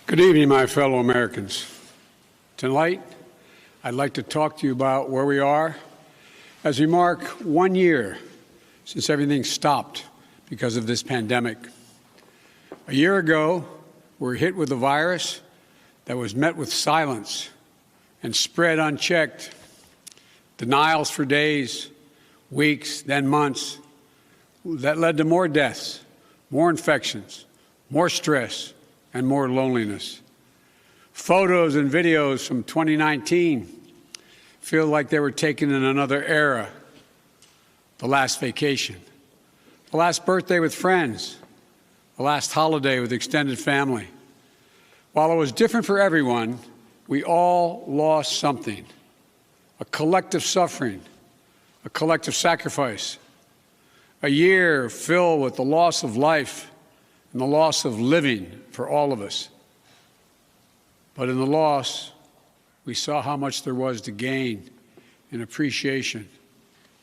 Good evening, my fellow Americans. Tonight, I'd like to talk to you about where we are as we mark 1 year since everything stopped because of this pandemic. A year ago, we were hit with a virus that was met with silence and spread unchecked. Denials for days, weeks, then months, that led to more deaths, more infections, more stress, and more loneliness. Photos and videos from 2019 feel like they were taken in another era. The last vacation, the last birthday with friends, the last holiday with extended family. While it was different for everyone, we all lost something. A collective suffering, a collective sacrifice. A year filled with the loss of life and the loss of living for all of us. But in the loss, we saw how much there was to gain in appreciation,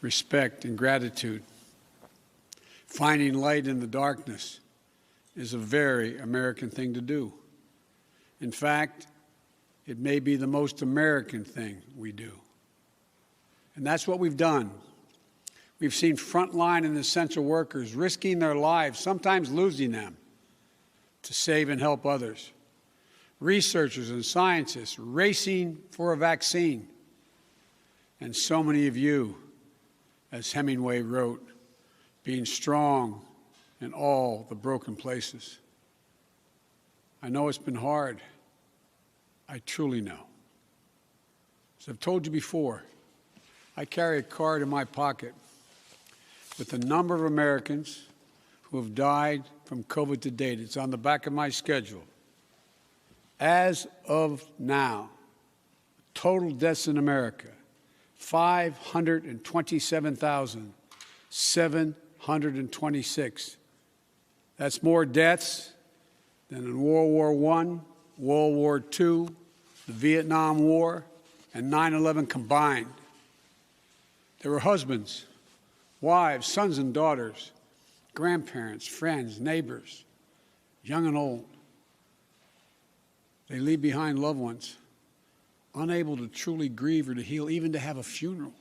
respect, and gratitude. Finding light in the darkness is a very American thing to do. In fact, it may be the most American thing we do. And that's what we've done. We've seen frontline and essential workers risking their lives, sometimes losing them, to save and help others. Researchers and scientists racing for a vaccine. And so many of you, as Hemingway wrote, being strong in all the broken places. I know it's been hard. I truly know. As I've told you before, I carry a card in my pocket with the number of Americans who have died from COVID to date. It's on the back of my schedule. As of now, total deaths in America, 527,726. That's more deaths than in World War I, World War II, the Vietnam War, and 9/11 combined. There were husbands, wives, sons and daughters, grandparents, friends, neighbors, young and old. They leave behind loved ones, unable to truly grieve or to heal, even to have a funeral.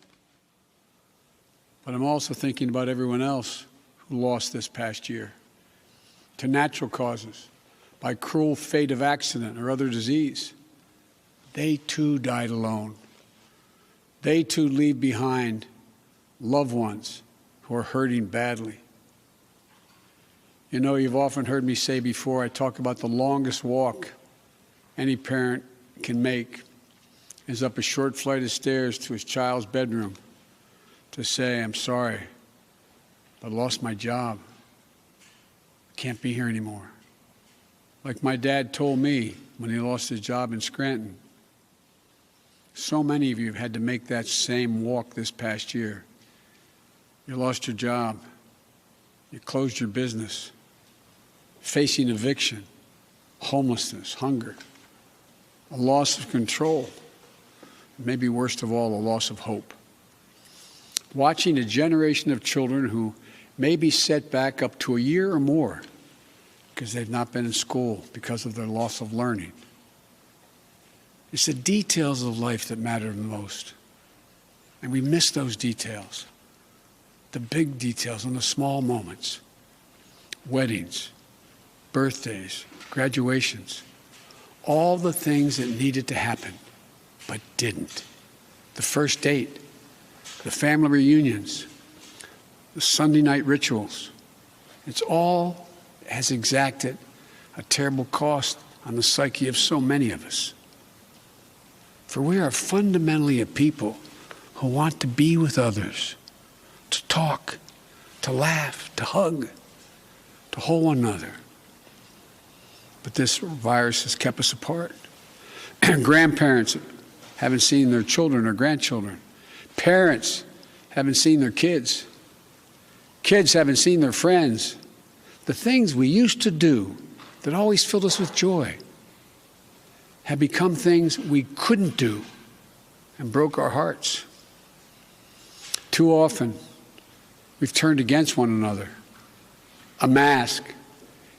But I'm also thinking about everyone else who lost this past year to natural causes, by cruel fate of accident or other disease. They too died alone. They too leave behind loved ones who are hurting badly. You know, you've often heard me say before, I talk about the longest walk any parent can make is up a short flight of stairs to his child's bedroom to say, I'm sorry, but I lost my job. I can't be here anymore. Like my dad told me when he lost his job in Scranton. So many of you have had to make that same walk this past year. You lost your job. You closed your business. Facing eviction, homelessness, hunger, a loss of control, maybe worst of all, a loss of hope. Watching a generation of children who may be set back up to a year or more because they've not been in school because of their loss of learning. It's the details of life that matter the most. And we miss those details, the big details and the small moments. Weddings, birthdays, graduations, all the things that needed to happen, but didn't. The first date, the family reunions, the Sunday night rituals. It's all has exacted a terrible cost on the psyche of so many of us. For we are fundamentally a people who want to be with others, to talk, to laugh, to hug, to hold one another. But this virus has kept us apart. Grandparents haven't seen their children or grandchildren. Parents haven't seen their kids. Kids haven't seen their friends. The things we used to do that always filled us with joy have become things we couldn't do and broke our hearts. Too often, we've turned against one another. A mask,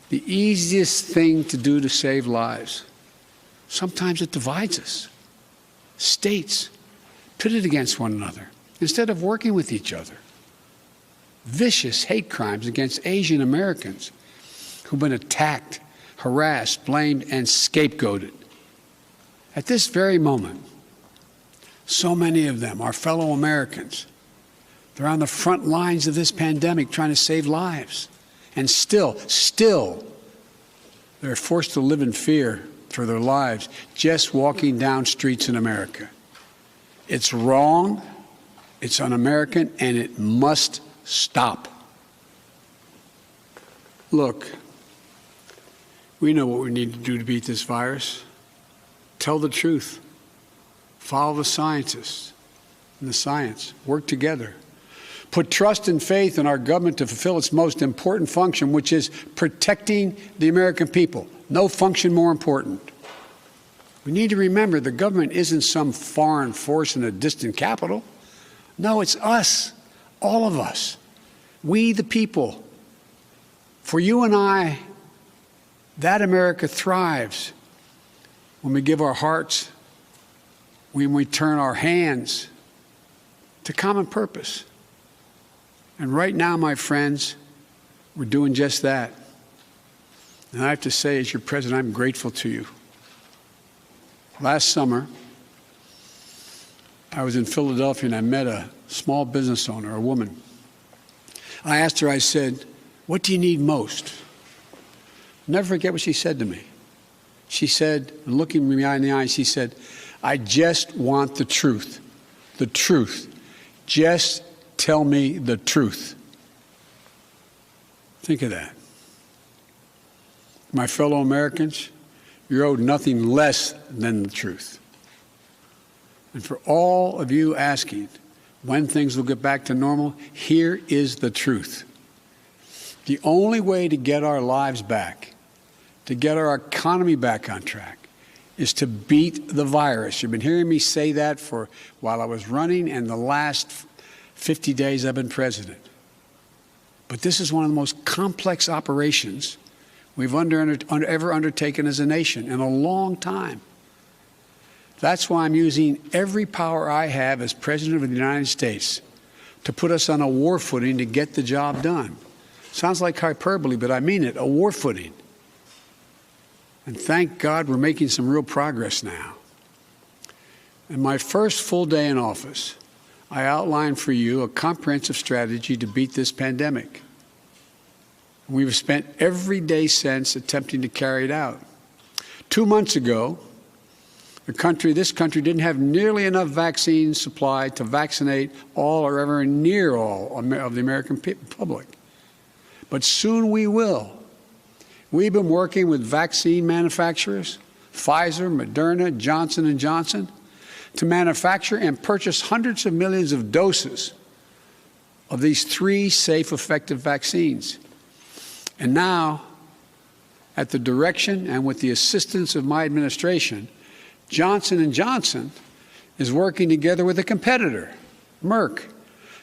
the easiest thing to do to save lives. Sometimes it divides us. States pitted against one another instead of working with each other. Vicious hate crimes against Asian Americans who've been attacked, harassed, blamed, and scapegoated. At this very moment, so many of them, our fellow Americans, they're on the front lines of this pandemic trying to save lives. And still, they're forced to live in fear for their lives just walking down streets in America. It's wrong, it's un-American, and it must stop. Look, we know what we need to do to beat this virus. Tell the truth. Follow the scientists and the science. Work together. Put trust and faith in our government to fulfill its most important function, which is protecting the American people. No function more important. We need to remember the government isn't some foreign force in a distant capital. No, it's us, all of us. We, the people. For you and I, that America thrives when we give our hearts, when we turn our hands to common purpose. And right now, my friends, we're doing just that. And I have to say, as your president, I'm grateful to you. Last summer, I was in Philadelphia and I met a small business owner, a woman. I asked her, I said, "What do you need most?" I'll never forget what she said to me. She said, looking me in the eye, she said, "I just want the truth. The truth. Just tell me the truth." Think of that. My fellow Americans, you're owed nothing less than the truth. And for all of you asking when things will get back to normal, here is the truth. The only way to get our lives back, to get our economy back on track, is to beat the virus. You've been hearing me say that for while I was running and the last 50 days I've been president. But this is one of the most complex operations we've ever undertaken as a nation in a long time. That's why I'm using every power I have as President of the United States to put us on a war footing to get the job done. Sounds like hyperbole, but I mean it, a war footing. And thank God we're making some real progress now. In my first full day in office, I outlined for you a comprehensive strategy to beat this pandemic. We've spent every day since attempting to carry it out. 2 months ago, this country didn't have nearly enough vaccine supply to vaccinate all or ever near all of the American public. But soon we will. We've been working with vaccine manufacturers, Pfizer, Moderna, Johnson & Johnson, to manufacture and purchase hundreds of millions of doses of these 3 safe, effective vaccines. And now, at the direction and with the assistance of my administration, Johnson & Johnson is working together with a competitor, Merck,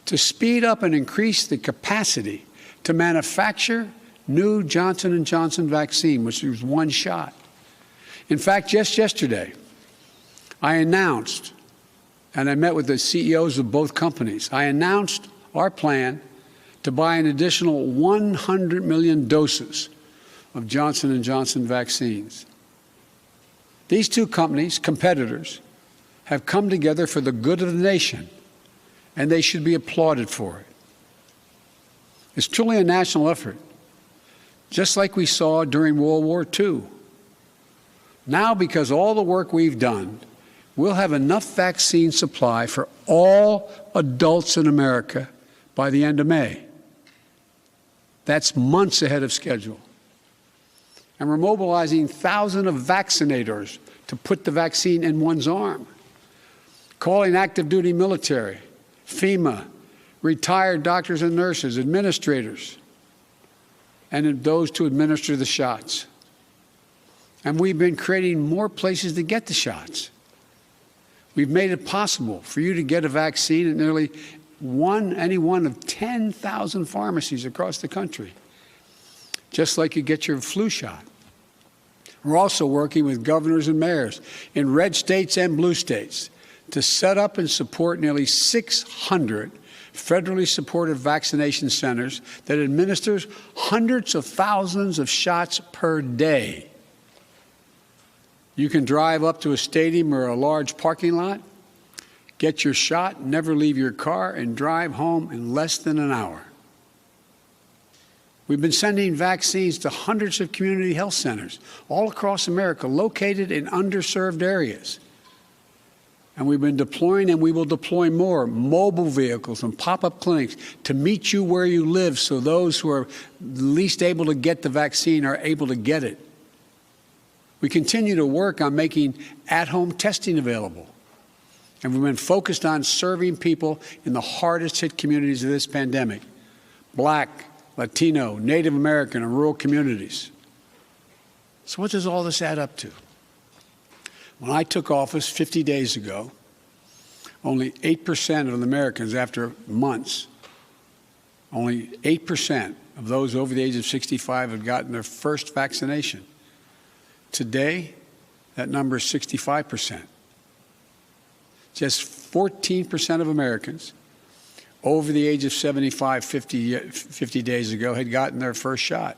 to speed up and increase the capacity to manufacture new Johnson & Johnson vaccine, which is one shot. In fact, just yesterday, I announced, and I met with the CEOs of both companies, I announced our plan to buy an additional 100 million doses of Johnson & Johnson vaccines. These 2 companies, competitors, have come together for the good of the nation, and they should be applauded for it. It's truly a national effort, just like we saw during World War II. Now, because of all the work we've done, we'll have enough vaccine supply for all adults in America by the end of May. That's months ahead of schedule. And we're mobilizing thousands of vaccinators to put the vaccine in one's arm, calling active duty military, FEMA, retired doctors and nurses, administrators, and those to administer the shots. And we've been creating more places to get the shots. We've made it possible for you to get a vaccine at nearly any one of 10,000 pharmacies across the country, just like you get your flu shot. We're also working with governors and mayors in red states and blue states to set up and support nearly 600 federally supported vaccination centers that administers hundreds of thousands of shots per day. You can drive up to a stadium or a large parking lot, get your shot, never leave your car, and drive home in less than an hour. We've been sending vaccines to hundreds of community health centers all across America, located in underserved areas. And we've been deploying, and we will deploy more mobile vehicles and pop-up clinics to meet you where you live, so those who are least able to get the vaccine are able to get it. We continue to work on making at-home testing available. And we've been focused on serving people in the hardest-hit communities of this pandemic: Black, Latino, Native American, and rural communities. So what does all this add up to? When I took office 50 days ago, only 8% of Americans, after months, only 8% of those over the age of 65 had gotten their first vaccination. Today, that number is 65%. Just 14% of Americans over the age of 75 50 days ago had gotten their first shot.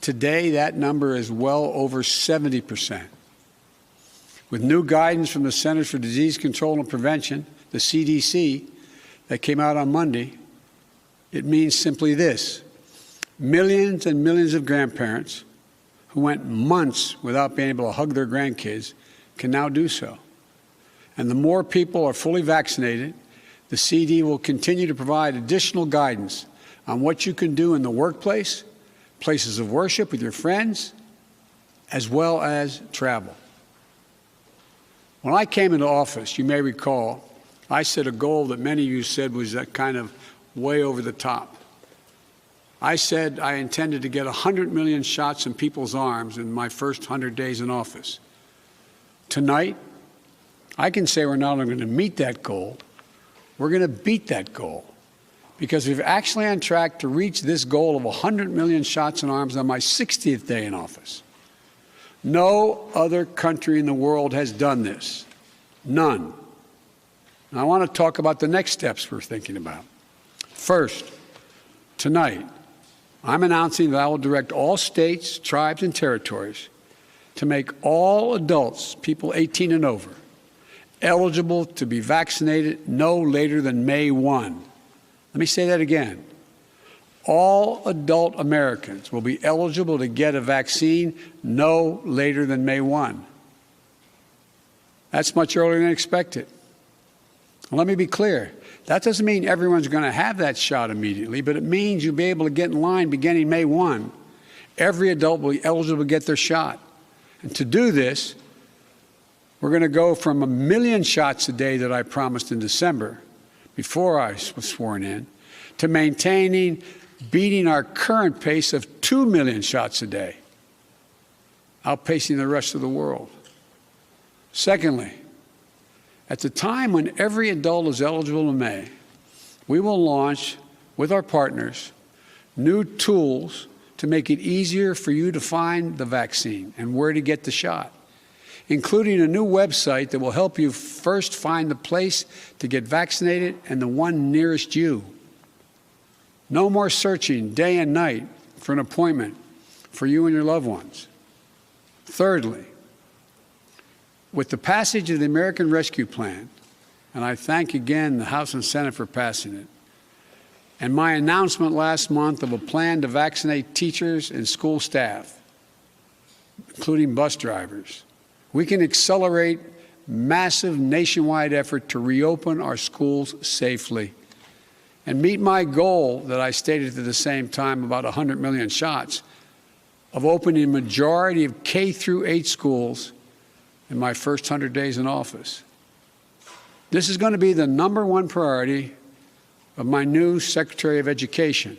Today, that number is well over 70%. With new guidance from the Centers for Disease Control and Prevention, the CDC, that came out on Monday, it means simply this: millions and millions of grandparents who went months without being able to hug their grandkids can now do so. And the more people are fully vaccinated, the CD will continue to provide additional guidance on what you can do in the workplace, places of worship with your friends, as well as travel. When I came into office, you may recall, I set a goal that many of you said was kind of way over the top. I said I intended to get 100 million shots in people's arms in my first 100 days in office. Tonight, I can say we're not only going to meet that goal, we're going to beat that goal, because we're actually on track to reach this goal of 100 million shots in arms on my 60th day in office. No other country in the world has done this. None. And I want to talk about the next steps we're thinking about. First, tonight, I'm announcing that I will direct all states, tribes, and territories to make all adults, people 18 and over, eligible to be vaccinated no later than May 1. Let me say that again. All adult Americans will be eligible to get a vaccine no later than May 1. That's much earlier than expected. Let me be clear. That doesn't mean everyone's going to have that shot immediately, but it means you'll be able to get in line beginning May 1. Every adult will be eligible to get their shot. And to do this, we're going to go from 1 million shots a day that I promised in December, before I was sworn in, to beating our current pace of 2 million shots a day, outpacing the rest of the world. Secondly, at the time when every adult is eligible in May, we will launch, with our partners, new tools to make it easier for you to find the vaccine and where to get the shot, including a new website that will help you first find the place to get vaccinated and the one nearest you. No more searching day and night for an appointment for you and your loved ones. Thirdly, with the passage of the American Rescue Plan, and I thank again the House and Senate for passing it, and my announcement last month of a plan to vaccinate teachers and school staff, including bus drivers, we can accelerate massive nationwide effort to reopen our schools safely and meet my goal that I stated at the same time, about 100 million shots, of opening a majority of K through 8 schools in my first 100 days in office. This is going to be the #1 priority of my new Secretary of Education,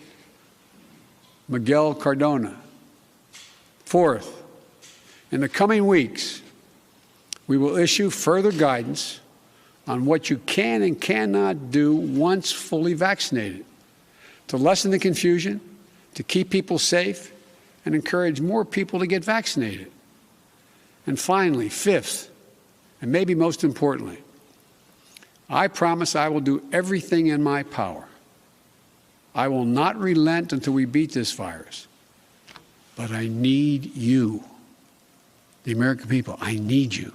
Miguel Cardona. Fourth, in the coming weeks, we will issue further guidance on what you can and cannot do once fully vaccinated, to lessen the confusion, to keep people safe, and encourage more people to get vaccinated. And finally, fifth, and maybe most importantly, I promise I will do everything in my power. I will not relent until we beat this virus. But I need you, the American people. I need you.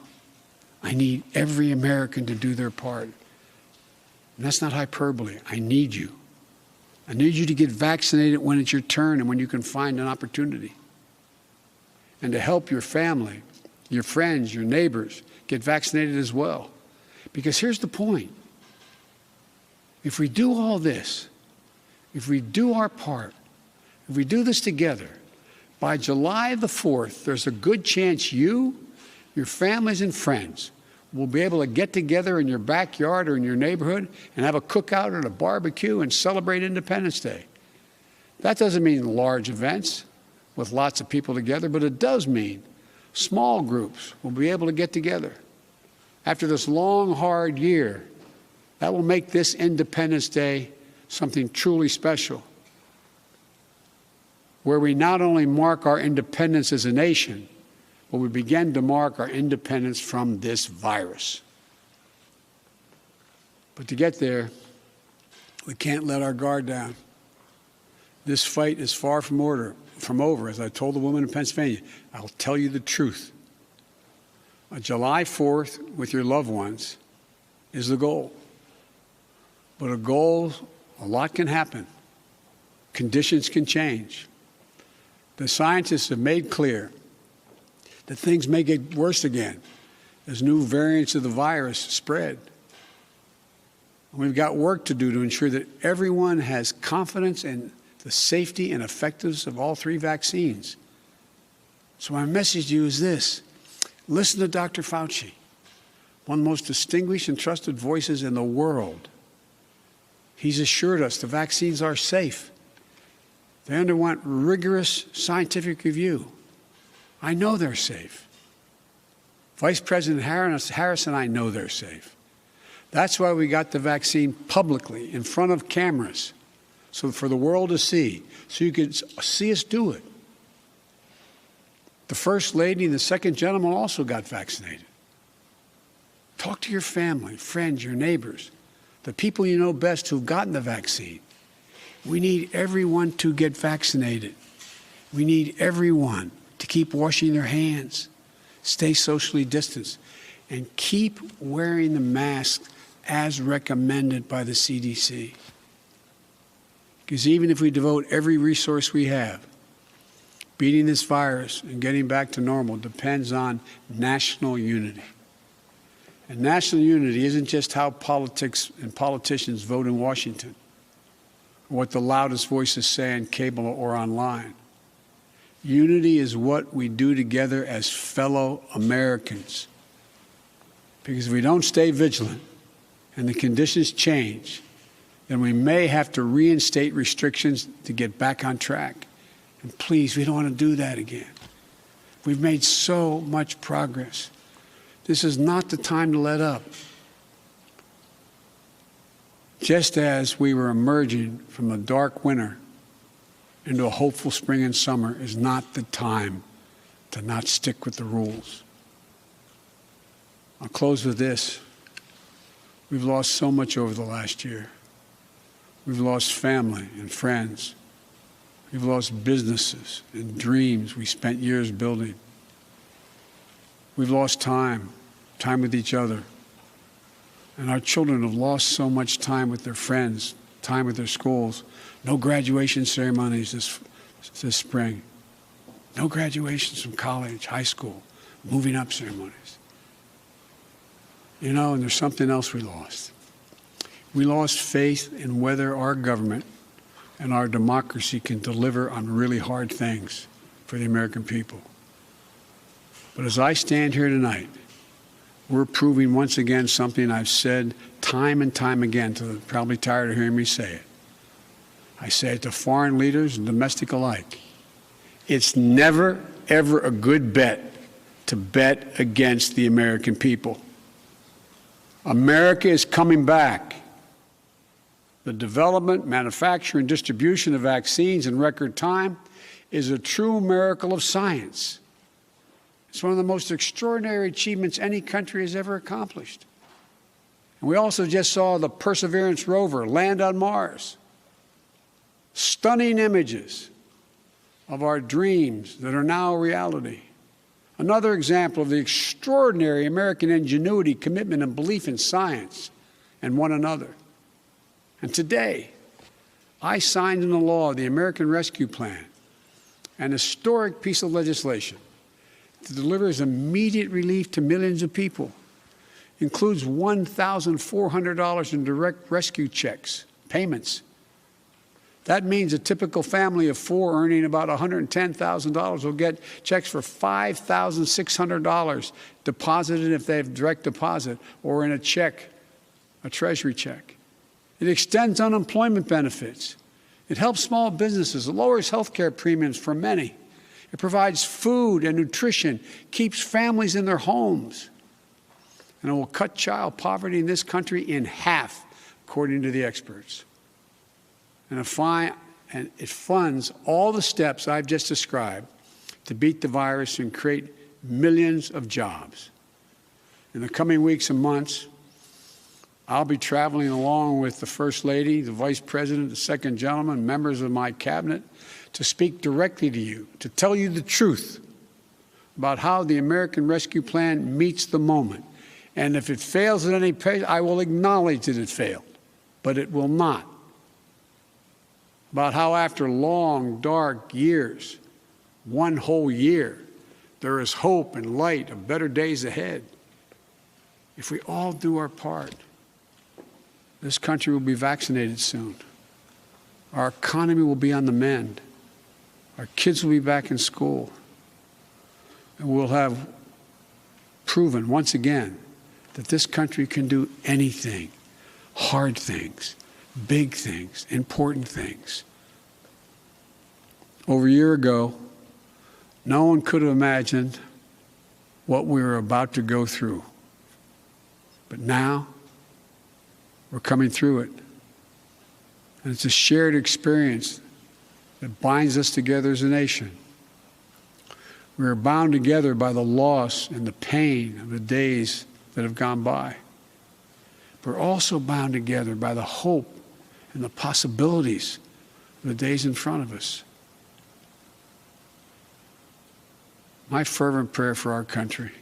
I need every American to do their part. And that's not hyperbole. I need you. I need you to get vaccinated when it's your turn and when you can find an opportunity. And to help your family, your friends, your neighbors get vaccinated as well. Because here's the point. If we do all this, if we do our part, if we do this together, by July the 4th, there's a good chance you, your families and friends will be able to get together in your backyard or in your neighborhood and have a cookout or a barbecue and celebrate Independence Day. That doesn't mean large events with lots of people together, but it does mean small groups will be able to get together. After this long, hard year, that will make this Independence Day something truly special, where we not only mark our independence as a nation, but we begin to mark our independence from this virus. But to get there, we can't let our guard down. This fight is far from over. As I told the woman in Pennsylvania, I'll tell you the truth. July 4th with your loved ones is the goal. But a lot can happen. Conditions can change. The scientists have made clear that things may get worse again as new variants of the virus spread. We've got work to do to ensure that everyone has confidence in the safety and effectiveness of all three vaccines. So my message to you is this. Listen to Dr. Fauci, one of the most distinguished and trusted voices in the world. He's assured us the vaccines are safe. They underwent rigorous scientific review. I know they're safe. Vice President Harris and I know they're safe. That's why we got the vaccine publicly in front of cameras, so for the world to see, so you could see us do it. The First Lady and the Second Gentleman also got vaccinated. Talk to your family, friends, your neighbors, the people you know best who've gotten the vaccine. We need everyone to get vaccinated. We need everyone to keep washing their hands, stay socially distanced, and keep wearing the mask as recommended by the CDC. Because even if we devote every resource we have, beating this virus and getting back to normal depends on national unity. And national unity isn't just how politics and politicians vote in Washington, or what the loudest voices say on cable or online. Unity is what we do together as fellow Americans. Because if we don't stay vigilant and the conditions change, then we may have to reinstate restrictions to get back on track. And please, we don't want to do that again. We've made so much progress. This is not the time to let up. Just as we were emerging from a dark winter into a hopeful spring and summer is not the time to not stick with the rules. I'll close with this. We've lost so much over the last year. We've lost family and friends. We've lost businesses and dreams we spent years building. We've lost time with each other. And our children have lost so much time with their friends, time with their schools. No graduation ceremonies this spring. No graduations from college, high school, moving up ceremonies. You know, and there's something else we lost. We lost faith in whether our government and our democracy can deliver on really hard things for the American people. But as I stand here tonight, we're proving once again something I've said time and time again, to probably tired of hearing me say it. I say it to foreign leaders and domestic alike. It's never, ever a good bet to bet against the American people. America is coming back. The development, manufacture, and distribution of vaccines in record time is a true miracle of science. It's It's one of the most extraordinary achievements any country has ever accomplished. And we also just saw the Perseverance rover land on Mars. Stunning images of our dreams that are now a reality. Another example of the extraordinary American ingenuity, commitment, and belief in science and one another. And today, I signed into law the American Rescue Plan, an historic piece of legislation that delivers immediate relief to millions of people, includes $1,400 in direct rescue checks, payments. That means a typical family of four earning about $110,000 will get checks for $5,600 deposited if they have direct deposit or in a check, a treasury check. It extends unemployment benefits. It helps small businesses. It lowers health care premiums for many. It provides food and nutrition, keeps families in their homes. And it will cut child poverty in this country in half, according to the experts. And it funds all the steps I've just described to beat the virus and create millions of jobs. In the coming weeks and months, I'll be traveling along with the First Lady, the Vice President, the Second Gentleman, members of my cabinet, to speak directly to you, to tell you the truth about how the American Rescue Plan meets the moment. And if it fails at any pace, I will acknowledge that it failed, but it will not. About how after long, dark years, one whole year, there is hope and light of better days ahead. If we all do our part, this country will be vaccinated soon. Our economy will be on the mend. Our kids will be back in school. And we'll have proven once again that this country can do anything, hard things, big things, important things. Over a year ago, no one could have imagined what we were about to go through. But now, we're coming through it. And it's a shared experience that binds us together as a nation. We are bound together by the loss and the pain of the days that have gone by. But we're also bound together by the hope and the possibilities of the days in front of us. My fervent prayer for our country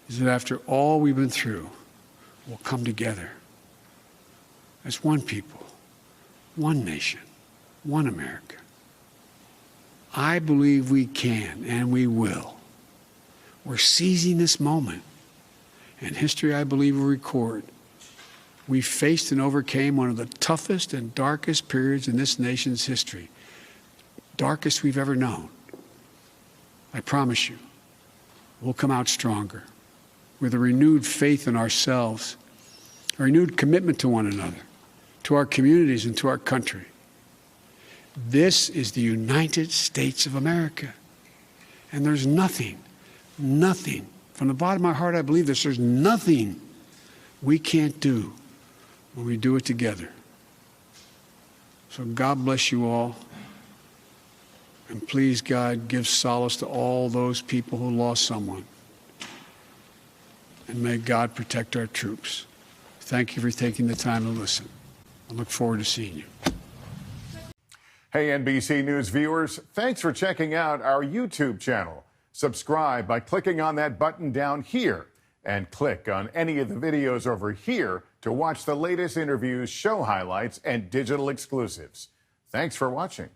is that after all we've been through, we'll come together as one people, one nation, one America. I believe we can and we will. We're seizing this moment. And history, I believe, will record. We faced and overcame one of the toughest and darkest periods in this nation's history. Darkest we've ever known. I promise you, we'll come out stronger with a renewed faith in ourselves, a renewed commitment to one another, to our communities and to our country. This is the United States of America. And there's nothing, from the bottom of my heart I believe this, there's nothing we can't do when we do it together. So God bless you all. And please, God, give solace to all those people who lost someone. And may God protect our troops. Thank you for taking the time to listen. I look forward to seeing you. Hey, NBC News viewers, thanks for checking out our YouTube channel. Subscribe by clicking on that button down here and click on any of the videos over here to watch the latest interviews, show highlights, and digital exclusives. Thanks for watching.